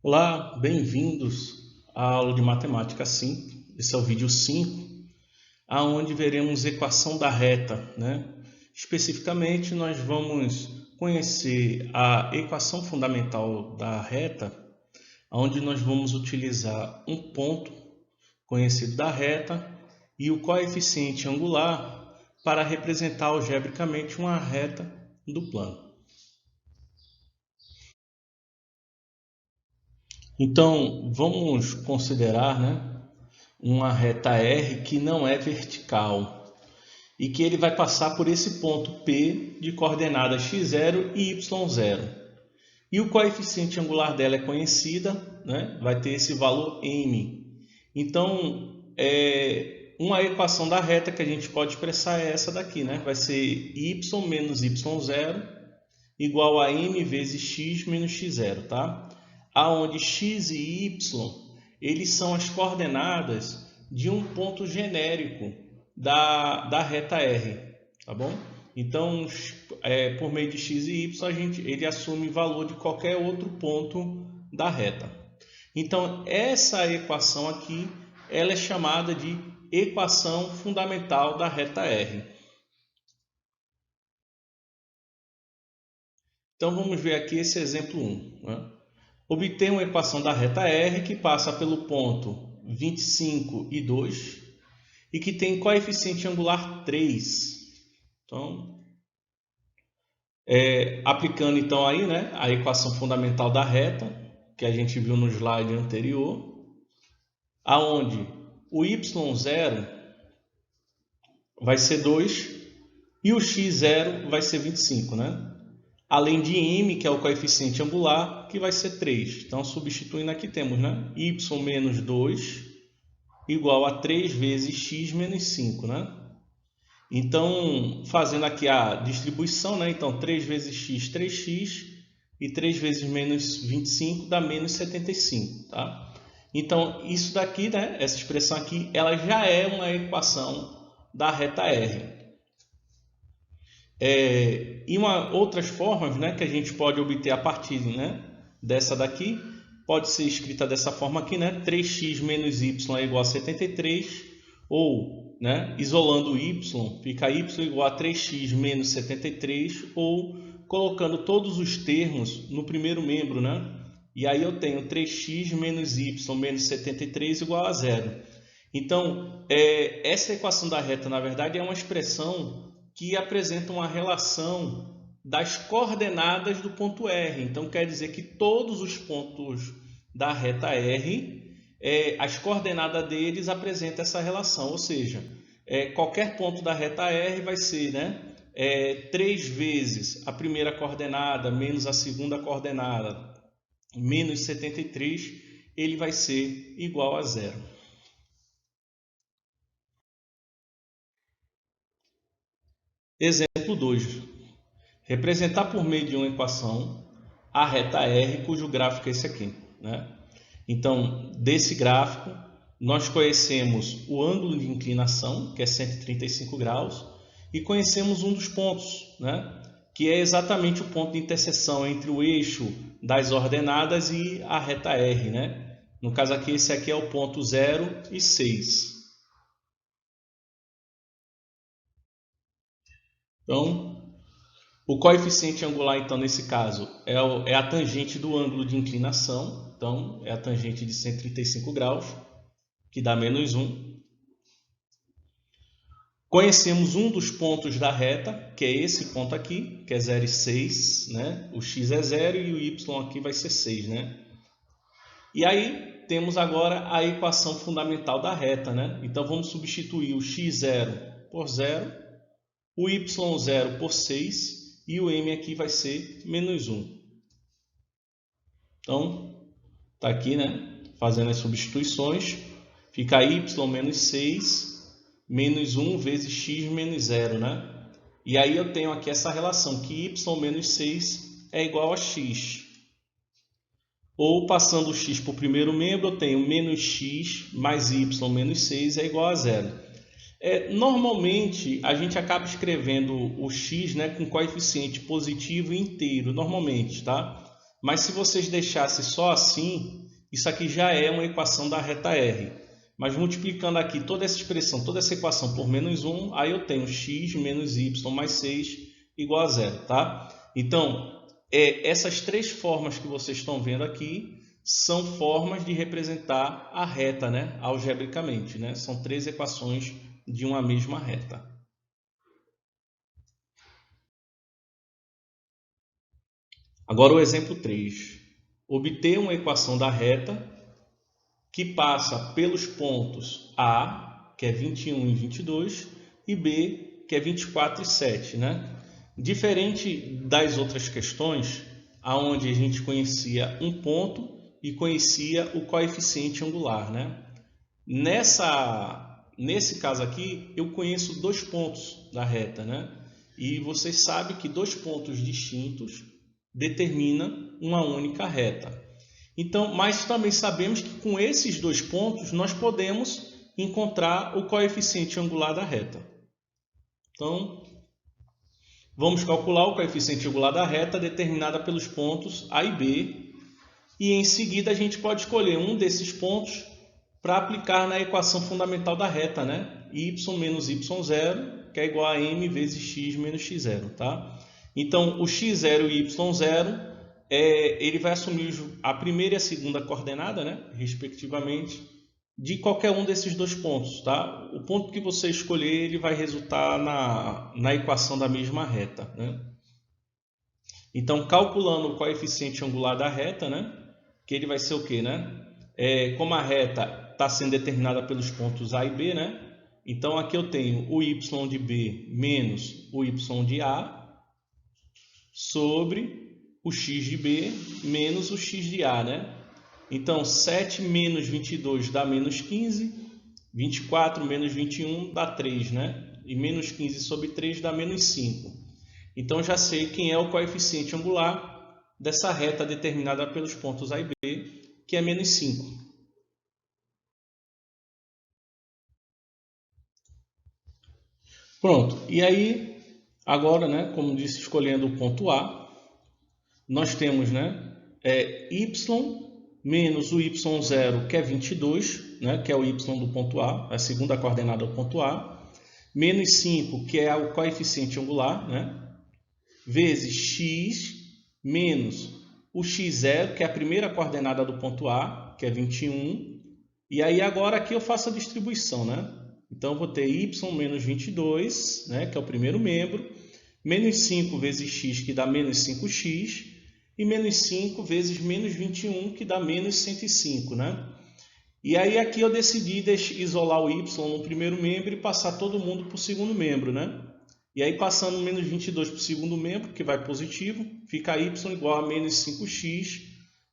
Olá, bem-vindos à aula de Matemática Simples. Esse é o vídeo 5, aonde veremos equação da reta, né? Especificamente, nós vamos conhecer a equação fundamental da reta, onde nós vamos utilizar um ponto conhecido da reta e o coeficiente angular para representar algebricamente uma reta do plano. Então, vamos considerar, né, uma reta R que não é vertical e que ele vai passar por esse ponto P de coordenadas x0 e y0. E o coeficiente angular dela é conhecida, né, vai ter esse valor m. Então, uma equação da reta que a gente pode expressar é essa daqui, né? Vai ser y menos y0 igual a m vezes x menos x0, tá? Aonde x e y eles são as coordenadas de um ponto genérico da reta R, tá bom? Então, por meio de x e y, ele assume valor de qualquer outro ponto da reta. Então, essa equação aqui, ela é chamada de equação fundamental da reta R. Então, vamos ver aqui esse exemplo 1. Né? Obter uma equação da reta R que passa pelo ponto 25 e 2 e que tem coeficiente angular 3. Então, aplicando então aí, né, a equação fundamental da reta, que a gente viu no slide anterior, aonde o y0 vai ser 2 e o x0 vai ser 25, né? Além de m, que é o coeficiente angular, que vai ser 3. Então, substituindo aqui temos, né, y menos 2 igual a 3 vezes x menos 5, né? Então, fazendo aqui a distribuição, né? Então, 3 vezes x, 3x, e 3 vezes menos 25 dá menos 75, tá? Então, isso daqui, né? Essa expressão aqui, ela já é uma equação da reta R. E outras formas, né, que a gente pode obter a partir, né, dessa daqui, pode ser escrita dessa forma aqui, né, 3x menos y é igual a 73, ou, né, isolando o y, fica y igual a 3x menos 73, ou colocando todos os termos no primeiro membro, né, e aí eu tenho 3x menos y menos 73 igual a zero. Então, essa equação da reta, na verdade, é uma expressão que apresenta uma relação das coordenadas do ponto R. Então, quer dizer que todos os pontos da reta R, as coordenadas deles apresentam essa relação. Ou seja, qualquer ponto da reta R vai ser, né, 3 vezes a primeira coordenada menos a segunda coordenada menos 73, ele vai ser igual a zero. Exemplo 2. Representar por meio de uma equação a reta R, cujo gráfico é esse aqui, né? Então, desse gráfico, nós conhecemos o ângulo de inclinação, que é 135 graus, e conhecemos um dos pontos, né? Que é exatamente o ponto de interseção entre o eixo das ordenadas e a reta R, né? No caso aqui, esse aqui é o ponto 0 e 6. Então, o coeficiente angular, então, nesse caso, é a tangente do ângulo de inclinação. Então, é a tangente de 135 graus, que dá menos 1. Conhecemos um dos pontos da reta, que é esse ponto aqui, que é 0 e 6. Né? O x é 0 e o y aqui vai ser 6. Né? E aí, temos agora a equação fundamental da reta. Né? Então, vamos substituir o x0 por 0, o y0 por 6, e o m aqui vai ser menos 1. Então, está aqui, né? Fazendo as substituições. Fica y menos 6 menos 1 vezes x menos 0, né? E aí eu tenho aqui essa relação, que y menos 6 é igual a x. Ou, passando o x para o primeiro membro, eu tenho menos x mais y menos 6 é igual a 0. Normalmente, a gente acaba escrevendo o x, né, com coeficiente positivo inteiro, normalmente, tá? Mas se vocês deixassem só assim, isso aqui já é uma equação da reta R. Mas multiplicando aqui toda essa expressão, toda essa equação por menos 1, aí eu tenho x menos y mais 6 igual a zero, tá? Então, essas três formas que vocês estão vendo aqui são formas de representar a reta, né? Algebricamente, né? São três equações de uma mesma reta. Agora o exemplo 3. Obter uma equação da reta que passa pelos pontos A, que é 21 e 22, e B, que é 24 e 7, né? Diferente das outras questões, onde a gente conhecia um ponto e conhecia o coeficiente angular, né? Nesse caso aqui, eu conheço dois pontos da reta, né? E vocês sabem que dois pontos distintos determinam uma única reta. Então, mas também sabemos que com esses dois pontos nós podemos encontrar o coeficiente angular da reta. Então, vamos calcular o coeficiente angular da reta determinada pelos pontos A e B. E em seguida a gente pode escolher um desses pontos para aplicar na equação fundamental da reta, né? Y menos y0, que é igual a m vezes x menos x0, tá? Então, o x0 e y0, ele vai assumir a primeira e a segunda coordenada, né? Respectivamente, de qualquer um desses dois pontos, tá? O ponto que você escolher, ele vai resultar na equação da mesma reta, né? Então, calculando o coeficiente angular da reta, né? Que ele vai ser o quê, né? Como a reta está sendo determinada pelos pontos A e B, né? Então, aqui eu tenho o y de B menos o y de A sobre o x de B menos o x de A, né? Então, 7 menos 22 dá menos 15, 24 menos 21 dá 3, né? E menos 15 sobre 3 dá menos 5. Então, já sei quem é o coeficiente angular dessa reta determinada pelos pontos A e B, que é menos 5. Pronto, e aí, agora, né, como disse, escolhendo o ponto A, nós temos, né, y menos o y0, que é 22, né, que é o y do ponto A, a segunda coordenada do ponto A, menos 5, que é o coeficiente angular, né, vezes x menos o x0, que é a primeira coordenada do ponto A, que é 21, e aí agora aqui eu faço a distribuição, né? Então, eu vou ter y menos 22, né, que é o primeiro membro, menos 5 vezes x, que dá menos 5x, e menos 5 vezes menos 21, que dá menos 105, né? E aí aqui eu decidi isolar o y no primeiro membro e passar todo mundo para o segundo membro, né? E aí passando menos 22 para o segundo membro, que vai positivo, fica y igual a menos 5x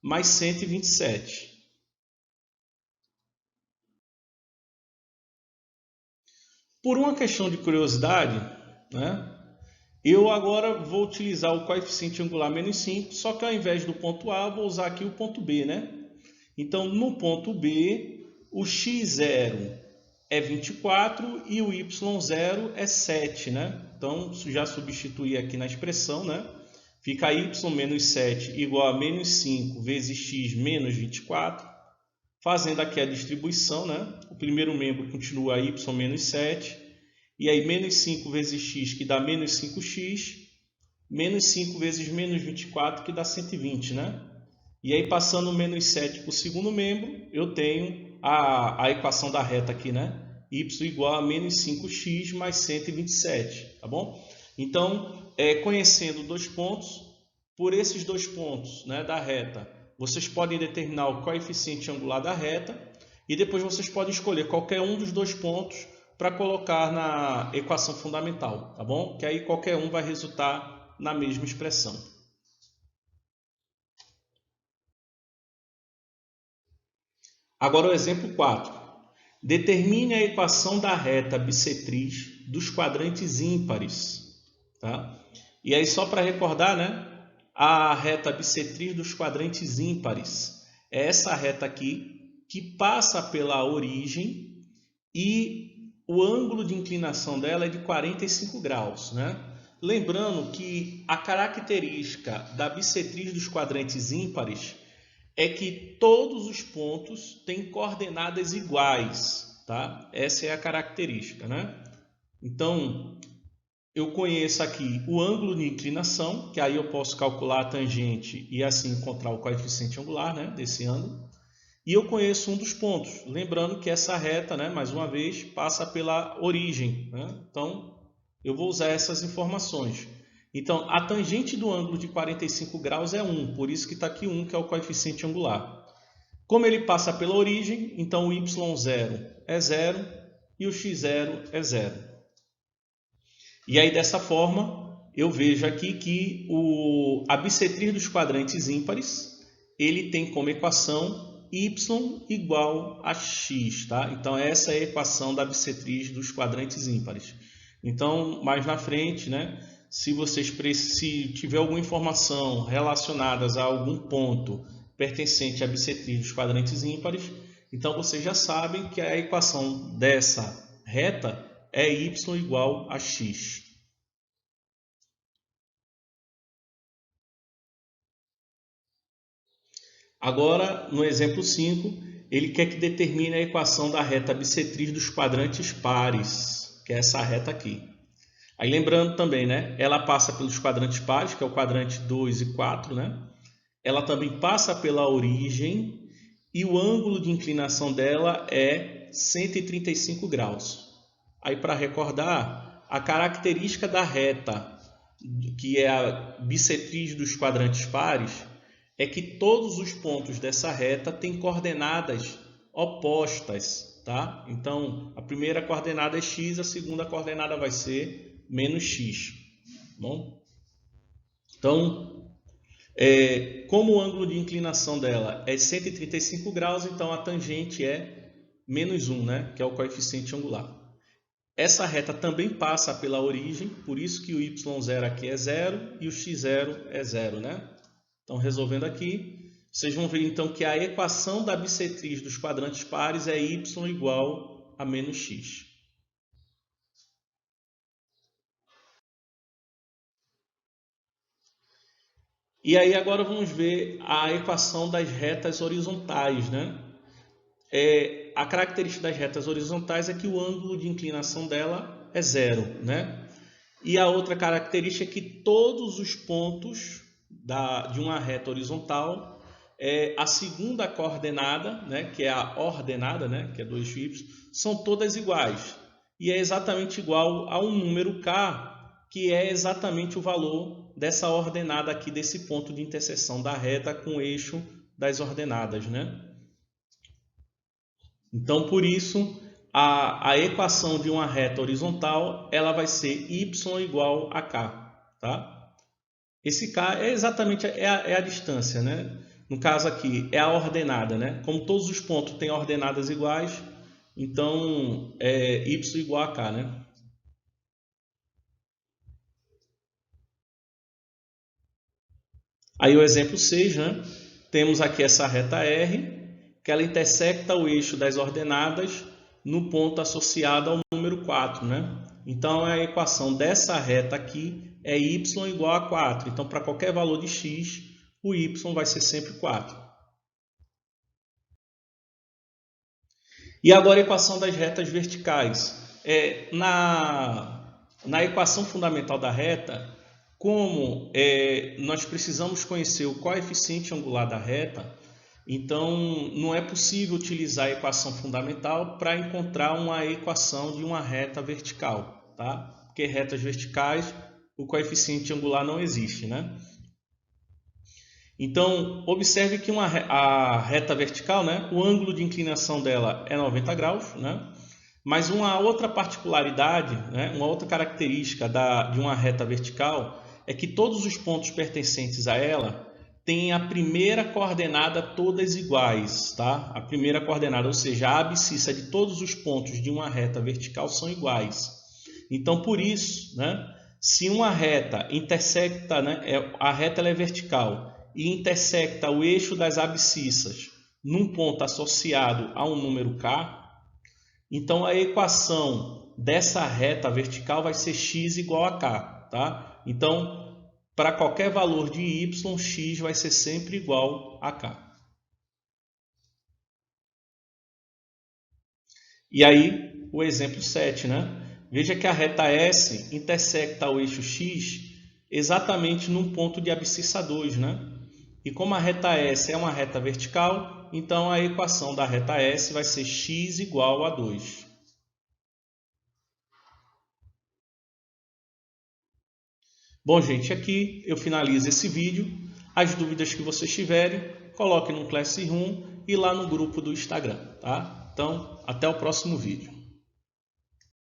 mais 127. Por uma questão de curiosidade, né, eu agora vou utilizar o coeficiente angular menos 5, só que ao invés do ponto A, eu vou usar aqui o ponto B, né? Então, no ponto B, o x0 é 24 e o y0 é 7, né? Então, já substituir aqui na expressão, né? Fica y menos 7 igual a menos 5 vezes x menos 24. Fazendo aqui a distribuição, né? O primeiro membro continua y menos 7. E aí, menos 5 vezes x, que dá menos 5x. Menos 5 vezes menos 24, que dá 120, né? E aí, passando menos 7 para o segundo membro, eu tenho a equação da reta aqui, né? Y igual a menos 5x mais 127, tá bom? Então, conhecendo dois pontos, por esses dois pontos, né, da reta, vocês podem determinar o coeficiente angular da reta e depois vocês podem escolher qualquer um dos dois pontos para colocar na equação fundamental, tá bom? Que aí qualquer um vai resultar na mesma expressão. Agora o exemplo 4. Determine a equação da reta bissetriz dos quadrantes ímpares, tá? E aí só para recordar, né? A reta bissetriz dos quadrantes ímpares é essa reta aqui que passa pela origem e o ângulo de inclinação dela é de 45 graus, né? Lembrando que a característica da bissetriz dos quadrantes ímpares é que todos os pontos têm coordenadas iguais, tá? Essa é a característica, né? Então, eu conheço aqui o ângulo de inclinação, que aí eu posso calcular a tangente e assim encontrar o coeficiente angular, né, desse ângulo. E eu conheço um dos pontos, lembrando que essa reta, né, mais uma vez, passa pela origem, né? Então, eu vou usar essas informações. Então, a tangente do ângulo de 45 graus é 1, por isso que está aqui 1, que é o coeficiente angular. Como ele passa pela origem, então o y0 é 0 e o x0 é 0. E aí, dessa forma, eu vejo aqui que a bissetriz dos quadrantes ímpares, ele tem como equação y igual a x, tá? Então, essa é a equação da bissetriz dos quadrantes ímpares. Então, mais na frente, né, se tiver alguma informação relacionada a algum ponto pertencente à bissetriz dos quadrantes ímpares, então vocês já sabem que a equação dessa reta é y igual a x. Agora, no exemplo 5, ele quer que determine a equação da reta bissetriz dos quadrantes pares, que é essa reta aqui. Aí lembrando também, né, ela passa pelos quadrantes pares, que é o quadrante 2 e 4, né? Ela também passa pela origem e o ângulo de inclinação dela é 135 graus. Aí, para recordar, a característica da reta, que é a bissetriz dos quadrantes pares, é que todos os pontos dessa reta têm coordenadas opostas, tá? Então, a primeira coordenada é x, a segunda coordenada vai ser menos x. Bom? Então, como o ângulo de inclinação dela é 135 graus, então a tangente é menos 1, né? Que é o coeficiente angular. Essa reta também passa pela origem, por isso que o y0 aqui é 0 e o x0 é 0, né? Então, resolvendo aqui, vocês vão ver então que a equação da bissetriz dos quadrantes pares é y igual a menos x. E aí agora vamos ver a equação das retas horizontais, né? A característica das retas horizontais é que o ângulo de inclinação dela é 0, né? E a outra característica é que todos os pontos de uma reta horizontal, a segunda coordenada, né, que é a ordenada, né, que é 2y, são todas iguais. E é exatamente igual a um número k, que é exatamente o valor dessa ordenada aqui, desse ponto de interseção da reta com o eixo das ordenadas, né? Então, por isso, a equação de uma reta horizontal, ela vai ser y igual a k, tá? Esse k é exatamente a distância, né? No caso aqui, é a ordenada, né? Como todos os pontos têm ordenadas iguais, então é y igual a k, né? Aí o exemplo 6, né? Temos aqui essa reta R, que ela intersecta o eixo das ordenadas no ponto associado ao número 4, né? Então, a equação dessa reta aqui é y igual a 4. Então, para qualquer valor de x, o y vai ser sempre 4. E agora a equação das retas verticais. Na equação fundamental da reta, como nós precisamos conhecer o coeficiente angular da reta, então não é possível utilizar a equação fundamental para encontrar uma equação de uma reta vertical, tá? Porque retas verticais, o coeficiente angular não existe, né? Então, observe que a reta vertical, né, o ângulo de inclinação dela é 90 graus, né? Mas uma outra particularidade, né, uma outra característica de uma reta vertical é que todos os pontos pertencentes a ela têm a primeira coordenada todas iguais, tá? A primeira coordenada, ou seja, a abscissa de todos os pontos de uma reta vertical são iguais. Então, por isso, né, se uma reta intersecta, né, a reta ela é vertical e intersecta o eixo das abscissas num ponto associado a um número k, então a equação dessa reta vertical vai ser x igual a k. tá? Então, para qualquer valor de y, x vai ser sempre igual a k. E aí, o exemplo 7, né? Veja que a reta S intersecta o eixo x exatamente num ponto de abscissa 2, né? E como a reta S é uma reta vertical, então a equação da reta S vai ser x igual a 2. Bom, gente, aqui eu finalizo esse vídeo. As dúvidas que vocês tiverem, coloquem no Classroom e lá no grupo do Instagram, tá? Então, até o próximo vídeo.